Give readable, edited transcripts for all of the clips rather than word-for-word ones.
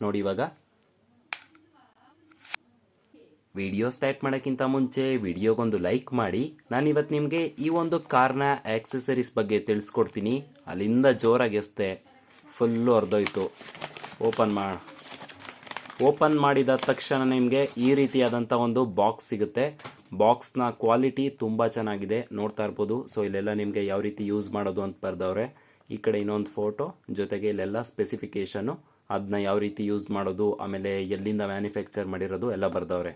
ನೋಡಿ ಇವಾಗ. Video start ಮಾಡೋಕ್ಕಿಂತ ಮುಂಚೆ ವಿಡಿಯೋಗೊಂದು ಲೈಕ್ ಮಾಡಿ. ನಾನಿವತ್ತು ನಿಮಗೆ ಈ ಒಂದು ಕಾರ್ನ ಆಕ್ಸೆಸರೀಸ್ ಬಗ್ಗೆ ತಿಳಿಸ್ಕೊಡ್ತೀನಿ. ಅಲ್ಲಿಂದ ಜೋರಾಗಿ ಎಸ್ತೆ ಫುಲ್ಲು ಅರ್ಧೋಯ್ತು. ಓಪನ್ ಮಾಡಿದ ತಕ್ಷಣ ನಿಮಗೆ ಈ ರೀತಿಯಾದಂಥ ಒಂದು ಬಾಕ್ಸ್ ಸಿಗುತ್ತೆ. ಬಾಕ್ಸ್ನ ಕ್ವಾಲಿಟಿ ತುಂಬ ಚೆನ್ನಾಗಿದೆ, ನೋಡ್ತಾ ಇರ್ಬೋದು. ಸೊ ಇಲ್ಲೆಲ್ಲ ನಿಮಗೆ ಯಾವ ರೀತಿ ಯೂಸ್ ಮಾಡೋದು ಅಂತ ಬರ್ದವ್ರೆ. ಈ ಕಡೆ ಇನ್ನೊಂದು ಫೋಟೋ, ಜೊತೆಗೆ ಇಲ್ಲೆಲ್ಲ ಸ್ಪೆಸಿಫಿಕೇಶನು, ಅದನ್ನ ಯಾವ ರೀತಿ ಯೂಸ್ ಮಾಡೋದು, ಆಮೇಲೆ ಎಲ್ಲಿಂದ ಮ್ಯಾನುಫ್ಯಾಕ್ಚರ್ ಮಾಡಿರೋದು ಎಲ್ಲ ಬರ್ದವ್ರೆ.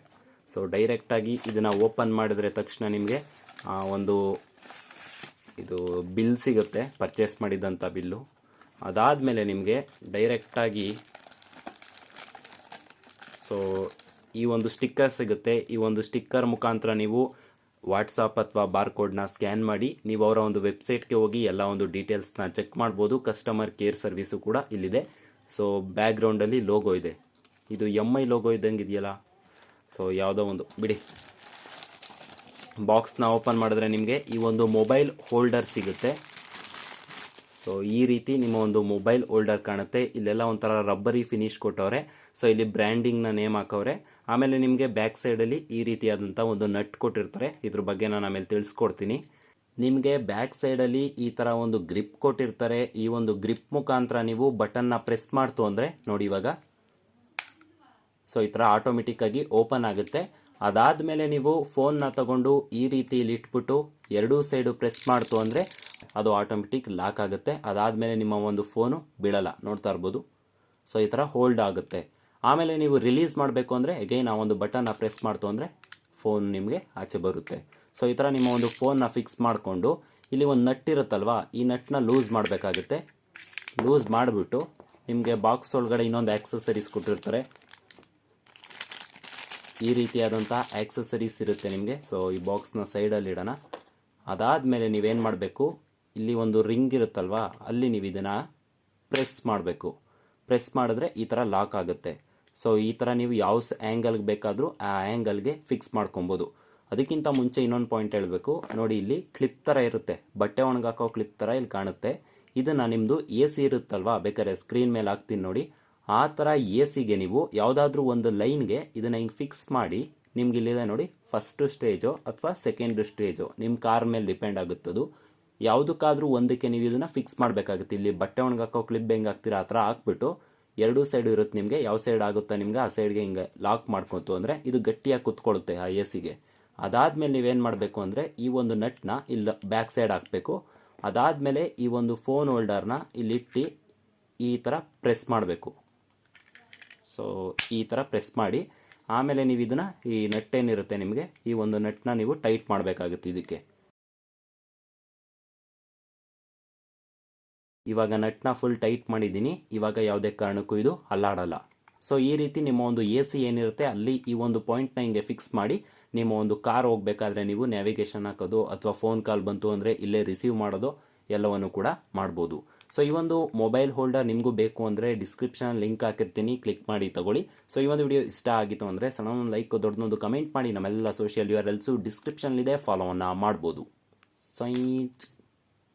ಸೊ ಡೈರೆಕ್ಟಾಗಿ ಇದನ್ನು ಓಪನ್ ಮಾಡಿದ್ರೆ ತಕ್ಷಣ ನಿಮಗೆ ಒಂದು ಇದು ಬಿಲ್ ಸಿಗುತ್ತೆ, ಪರ್ಚೇಸ್ ಮಾಡಿದಂಥ ಬಿಲ್ಲು. ಅದಾದಮೇಲೆ ನಿಮಗೆ ಡೈರೆಕ್ಟಾಗಿ ಸೊ ಈ ಒಂದು ಸ್ಟಿಕ್ಕರ್ ಸಿಗುತ್ತೆ. ಈ ಒಂದು ಸ್ಟಿಕ್ಕರ್ ಮುಖಾಂತರ ನೀವು ವಾಟ್ಸಪ್ ಅಥವಾ ಬಾರ್ಕೋಡ್ನ ಸ್ಕ್ಯಾನ್ ಮಾಡಿ ನೀವು ಅವರ ಒಂದು ವೆಬ್ಸೈಟ್ಗೆ ಹೋಗಿ ಎಲ್ಲ ಒಂದು ಡೀಟೇಲ್ಸ್ನ ಚೆಕ್ ಮಾಡ್ಬೋದು. ಕಸ್ಟಮರ್ ಕೇರ್ ಸರ್ವಿಸು ಕೂಡ ಇಲ್ಲಿದೆ. ಸೊ ಬ್ಯಾಕ್ಗ್ರೌಂಡಲ್ಲಿ ಲೋಗೋ ಇದೆ, ಇದು MI ಲೋಗೋ ಇದ್ದಂಗೆ ಇದೆಯಲ್ಲ. ಸೊ ಯಾವುದೋ ಒಂದು ಬಿಡಿ. ಬಾಕ್ಸ್ನ ಓಪನ್ ಮಾಡಿದ್ರೆ ನಿಮಗೆ ಈ ಒಂದು ಮೊಬೈಲ್ ಹೋಲ್ಡರ್ ಸಿಗುತ್ತೆ. ಸೊ ಈ ರೀತಿ ನಿಮ್ಮ ಒಂದು ಮೊಬೈಲ್ ಹೋಲ್ಡರ್ ಕಾಣುತ್ತೆ. ಇಲ್ಲೆಲ್ಲ ಒಂಥರ ರಬ್ಬರಿ ಫಿನಿಶ್ ಕೊಟ್ಟವ್ರೆ. ಸೊ ಇಲ್ಲಿ ಬ್ರ್ಯಾಂಡಿಂಗ್ನ ನೇಮ್ ಹಾಕವ್ರೆ. ಆಮೇಲೆ ನಿಮಗೆ ಬ್ಯಾಕ್ ಸೈಡಲ್ಲಿ ಈ ರೀತಿಯಾದಂಥ ಒಂದು ನಟ್ ಕೊಟ್ಟಿರ್ತಾರೆ. ಇದ್ರ ಬಗ್ಗೆ ನಾನು ಆಮೇಲೆ ತಿಳಿಸ್ಕೊಡ್ತೀನಿ. ನಿಮಗೆ ಬ್ಯಾಕ್ ಸೈಡಲ್ಲಿ ಈ ಥರ ಒಂದು ಗ್ರಿಪ್ ಕೊಟ್ಟಿರ್ತಾರೆ. ಈ ಒಂದು ಗ್ರಿಪ್ ಮುಖಾಂತರ ನೀವು ಬಟನ್ನ ಪ್ರೆಸ್ ಮಾಡ್ತು ಅಂದರೆ ನೋಡಿ ಇವಾಗ. ಸೊ ಈ ಥರ ಆಟೋಮೆಟಿಕ್ಕಾಗಿ ಓಪನ್ ಆಗುತ್ತೆ. ಅದಾದಮೇಲೆ ನೀವು ಫೋನ್ನ ತಗೊಂಡು ಈ ರೀತಿ ಇಲ್ಲಿ ಇಟ್ಬಿಟ್ಟು ಎರಡೂ ಸೈಡು ಪ್ರೆಸ್ ಮಾಡ್ತು ಅಂದರೆ ಅದು ಆಟೋಮೆಟಿಕ್ ಲಾಕ್ ಆಗುತ್ತೆ. ಅದಾದಮೇಲೆ ನಿಮ್ಮ ಒಂದು ಫೋನು ಬೀಳಲ್ಲ, ನೋಡ್ತಾ ಇರ್ಬೋದು. ಸೊ ಈ ಥರ ಹೋಲ್ಡ್ ಆಗುತ್ತೆ. ಆಮೇಲೆ ನೀವು ರಿಲೀಸ್ ಮಾಡಬೇಕು ಅಂದರೆ ಅಗೈನ್ ಆ ಒಂದು ಬಟನ್ನ ಪ್ರೆಸ್ ಮಾಡ್ತು ಅಂದರೆ ಫೋನ್ ನಿಮಗೆ ಆಚೆ ಬರುತ್ತೆ. ಸೊ ಈ ಥರ ನಿಮ್ಮ ಒಂದು ಫೋನ್ನ ಫಿಕ್ಸ್ ಮಾಡಿಕೊಂಡು ಇಲ್ಲಿ ಒಂದು ನಟ್ ಇರುತ್ತಲ್ವಾ, ಈ ನಟ್ನ ಲೂಸ್ ಮಾಡಬೇಕಾಗುತ್ತೆ. ಲೂಸ್ ಮಾಡಿಬಿಟ್ಟು ನಿಮಗೆ ಬಾಕ್ಸ್ ಒಳಗಡೆ ಇನ್ನೊಂದು ಆಕ್ಸೆಸರೀಸ್ ಕೊಟ್ಟಿರ್ತಾರೆ. ಈ ರೀತಿಯಾದಂಥ ಆಕ್ಸೆಸರೀಸ್ ಇರುತ್ತೆ ನಿಮಗೆ. ಸೊ ಈ ಬಾಕ್ಸ್ನ ಸೈಡಲ್ಲಿ ಇಡೋಣ. ಅದಾದಮೇಲೆ ನೀವೇನು ಮಾಡಬೇಕು, ಇಲ್ಲಿ ಒಂದು ರಿಂಗ್ ಇರುತ್ತಲ್ವಾ, ಅಲ್ಲಿ ನೀವು ಇದನ್ನು ಪ್ರೆಸ್ ಮಾಡಬೇಕು. ಪ್ರೆಸ್ ಮಾಡಿದ್ರೆ ಈ ಥರ ಲಾಕ್ ಆಗುತ್ತೆ. ಸೊ ಈ ಥರ ನೀವು ಯಾವ ಆ್ಯಂಗಲ್ಗೆ ಬೇಕಾದರೂ ಆ ಆ್ಯಂಗಲ್ಗೆ ಫಿಕ್ಸ್ ಮಾಡ್ಕೊಬೋದು. ಅದಕ್ಕಿಂತ ಮುಂಚೆ ಇನ್ನೊಂದು ಪಾಯಿಂಟ್ ಹೇಳಬೇಕು. ನೋಡಿ ಇಲ್ಲಿ ಕ್ಲಿಪ್ ಥರ ಇರುತ್ತೆ, ಬಟ್ಟೆ ಒಣಗಾಕೋ ಕ್ಲಿಪ್ ಥರ ಇಲ್ಲಿ ಕಾಣುತ್ತೆ. ಇದನ್ನು ನಿಮ್ಮದು AC ಇರುತ್ತಲ್ವಾ, ಬೇಕಾದ್ರೆ ಸ್ಕ್ರೀನ್ ಮೇಲೆ ಹಾಕ್ತೀನಿ ನೋಡಿ. ಆ ಥರ ACಗೆ ನೀವು ಯಾವುದಾದ್ರೂ ಒಂದು ಲೈನ್ಗೆ ಇದನ್ನು ಹಿಂಗೆ ಫಿಕ್ಸ್ ಮಾಡಿ, ನಿಮ್ಗೆ ಇಲ್ಲಿದೆ ನೋಡಿ, ಫಸ್ಟು ಸ್ಟೇಜು ಅಥವಾ ಸೆಕೆಂಡ್ ಸ್ಟೇಜು ನಿಮ್ಮ ಕಾರ್ ಮೇಲೆ ಡಿಪೆಂಡ್ ಆಗುತ್ತದು. ಯಾವುದಕ್ಕಾದ್ರೂ ಒಂದಕ್ಕೆ ನೀವು ಇದನ್ನು ಫಿಕ್ಸ್ ಮಾಡಬೇಕಾಗುತ್ತೆ. ಇಲ್ಲಿ ಬಟ್ಟೆ ಒಣಗಾಕೋ ಕ್ಲಿಪ್ ಹೆಂಗೆ ಹಾಕ್ತೀರಾ ಆ ಥರ ಹಾಕ್ಬಿಟ್ಟು ಎರಡೂ ಸೈಡು ಇರುತ್ತೆ ನಿಮಗೆ. ಯಾವ ಸೈಡ್ ಆಗುತ್ತಾ ನಿಮ್ಗೆ ಆ ಸೈಡ್ಗೆ ಹಿಂಗೆ ಲಾಕ್ ಮಾಡ್ಕೊತು ಅಂದರೆ ಇದು ಗಟ್ಟಿಯಾಗಿ ಕುತ್ಕೊಳ್ಳುತ್ತೆ ಆ ACಗೆ. ಅದಾದಮೇಲೆ ನೀವೇನು ಮಾಡಬೇಕು ಅಂದರೆ ಈ ಒಂದು ನಟ್ನ ಇಲ್ಲಿ ಬ್ಯಾಕ್ ಸೈಡ್ ಹಾಕಬೇಕು. ಅದಾದಮೇಲೆ ಈ ಒಂದು ಫೋನ್ ಹೋಲ್ಡರ್ನ ಇಲ್ಲಿಟ್ಟು ಈ ಥರ ಪ್ರೆಸ್ ಮಾಡಬೇಕು. ಸೊ ಈ ಥರ ಪ್ರೆಸ್ ಮಾಡಿ ಆಮೇಲೆ ನೀವು ಇದನ್ನು ಈ ನಟ್ ಏನಿರುತ್ತೆ ನಿಮಗೆ, ಈ ಒಂದು ನಟ್ನ ನೀವು ಟೈಟ್ ಮಾಡಬೇಕಾಗುತ್ತೆ ಇದಕ್ಕೆ. ಇವಾಗ ನಟ್ನ ಫುಲ್ ಟೈಟ್ ಮಾಡಿದ್ದೀನಿ. ಇವಾಗ ಯಾವುದೇ ಕಾರಣಕ್ಕೂ ಇದು ಅಲ್ಲಾಡಲ್ಲ. ಸೊ ಈ ರೀತಿ ನಿಮ್ಮ ಒಂದು AC ಏನಿರುತ್ತೆ ಅಲ್ಲಿ ಈ ಒಂದು ಪಾಯಿಂಟ್ನ ಹಿಂಗೆ ಫಿಕ್ಸ್ ಮಾಡಿ ನಿಮ್ಮ ಒಂದು ಕಾರ್ ಹೋಗಬೇಕಾದ್ರೆ ನೀವು ನ್ಯಾವಿಗೇಷನ್ ಹಾಕೋದು ಅಥವಾ ಫೋನ್ ಕಾಲ್ ಬಂತು ಅಂದರೆ ಇಲ್ಲೇ ರಿಸೀವ್ ಮಾಡೋದು ಎಲ್ಲವನ್ನು ಕೂಡ ಮಾಡ್ಬೋದು. ಸೊ ಈ ಒಂದು ಮೊಬೈಲ್ ಹೋಲ್ಡರ್ ನಿಮಗೂ ಬೇಕು ಅಂದರೆ ಡಿಸ್ಕ್ರಿಪ್ಷನ್ ಲಿಂಕ್ ಹಾಕಿರ್ತೀನಿ, ಕ್ಲಿಕ್ ಮಾಡಿ ತಗೊಳ್ಳಿ. ಸೊ ಈ ಒಂದು ವಿಡಿಯೋ ಇಷ್ಟ ಆಗಿತ್ತು ಅಂದರೆ ಸಣ್ಣ ಒಂದು ಲೈಕ್, ದೊಡ್ಡದೊಂದು ಕಮೆಂಟ್ ಮಾಡಿ. ನಮ್ಮೆಲ್ಲ ಸೋಷಿಯಲ್ URLಸು ಡಿಸ್ಕ್ರಿಪ್ಷನ್ಲಿದೆ, ಫಾಲೋವನ್ನು ಮಾಡ್ಬೋದು. ಸೈಟ್